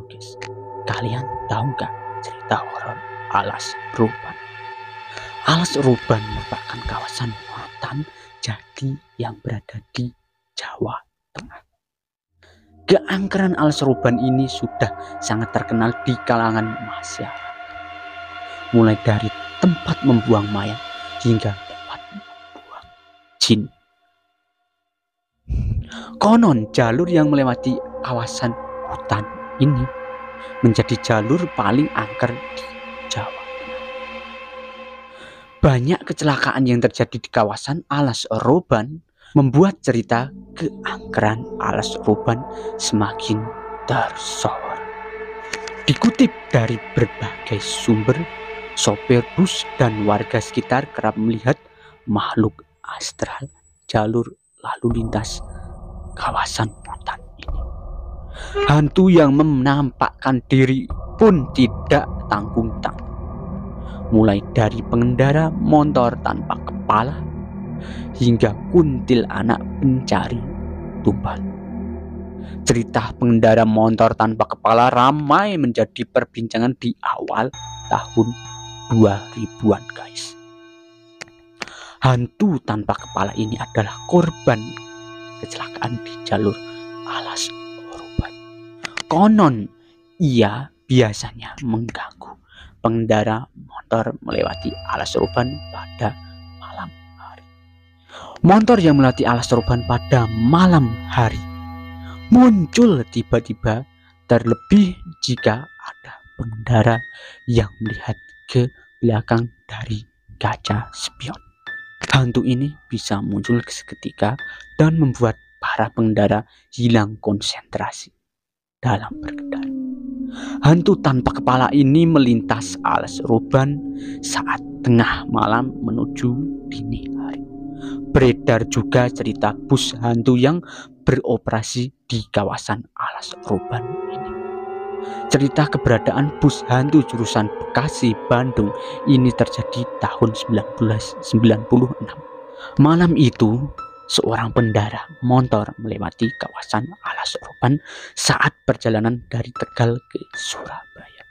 guys, kalian tahu nggak cerita horor Alas Ruban? Alas Ruban merupakan kawasan hutan jadi yang berada di Jawa Tengah. Keangkeran Alas Ruban ini sudah sangat terkenal di kalangan masyarakat, mulai dari tempat membuang mayat hingga tempat membuang jin. Konon jalur yang melewati kawasan hutan ini menjadi jalur paling angker di Jawa Tengah. Banyak kecelakaan yang terjadi di kawasan Alas Ruban membuat cerita keangkeran Alas Ruban semakin tersohor. Dikutip dari berbagai sumber, sopir bus dan warga sekitar kerap melihat makhluk astral jalur lalu lintas kawasan hutan ini. Hantu yang menampakkan diri pun tidak tanggung-tanggung, mulai dari pengendara motor tanpa kepala hingga kuntilanak pencari tumbal. Cerita pengendara motor tanpa kepala ramai menjadi perbincangan di awal tahun 2000-an guys. Hantu tanpa kepala ini adalah korban kecelakaan di jalur Alas Ruban. Konon ia biasanya mengganggu pengendara motor melewati Alas Ruban pada malam hari. Motor yang melewati Alas Ruban pada malam hari muncul tiba-tiba, terlebih jika ada pengendara yang melihat ke belakang dari kaca spion. Hantu ini bisa muncul seketika dan membuat para pengendara hilang konsentrasi dalam berkendara. Hantu tanpa kepala ini melintas Alas Ruban saat tengah malam menuju dini hari. Beredar juga cerita bus hantu yang beroperasi di kawasan Alas Ruban ini. Cerita keberadaan bus hantu jurusan Bekasi Bandung ini terjadi tahun 1996. Malam itu seorang pengendara motor melewati kawasan Alas Ruban saat perjalanan dari Tegal ke Surabaya.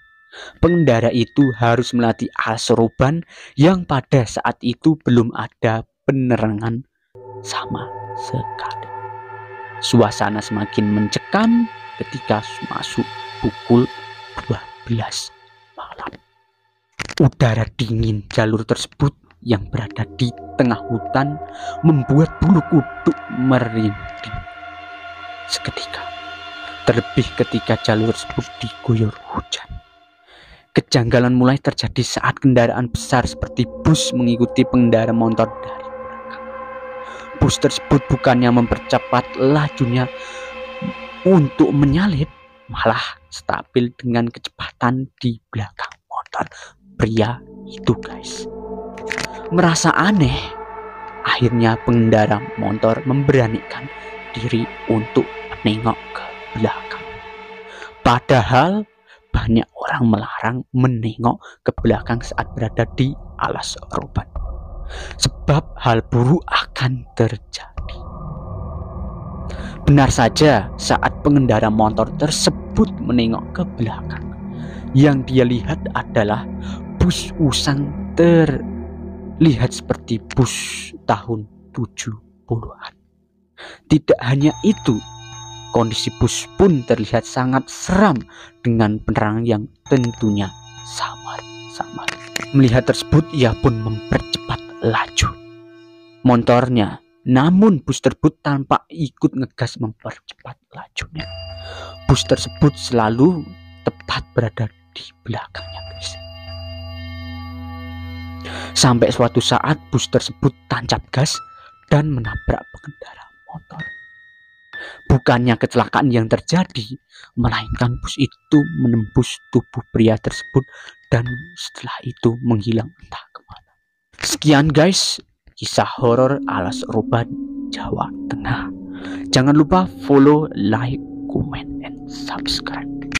Pengendara itu harus melewati Alas Ruban yang pada saat itu belum ada penerangan sama sekali. Suasana semakin mencekam ketika masuk pukul 12 malam. Udara dingin jalur tersebut yang berada di tengah hutan membuat bulu kuduk merinding seketika. Terlebih ketika jalur tersebut diguyur hujan. Kejanggalan mulai terjadi saat kendaraan besar seperti bus mengikuti pengendara motor dari belakang. Bus tersebut bukannya mempercepat lajunya untuk menyalip, malah stabil dengan kecepatan di belakang motor pria itu guys. Merasa aneh, akhirnya pengendara motor memberanikan diri untuk menengok ke belakang. Padahal banyak orang melarang menengok ke belakang saat berada di Alas Ruban, sebab hal buruk akan terjadi. Benar saja, saat pengendara motor tersebut menengok ke belakang, yang dia lihat adalah bus usang terlihat seperti bus tahun 70-an. Tidak hanya itu, kondisi bus pun terlihat sangat seram dengan penerangan yang tentunya samar-samar. Melihat tersebut, ia pun mempercepat laju motornya. Namun bus tersebut tanpa ikut ngegas mempercepat lajunya. Bus tersebut selalu tepat berada di belakangnya guys. Sampai suatu saat bus tersebut tancap gas dan menabrak pengendara motor. Bukannya kecelakaan yang terjadi, melainkan bus itu menembus tubuh pria tersebut dan setelah itu menghilang entah kemana. Sekian guys, kisah horor Alas Ruban Jawa Tengah. Jangan lupa follow, like, comment, and subscribe.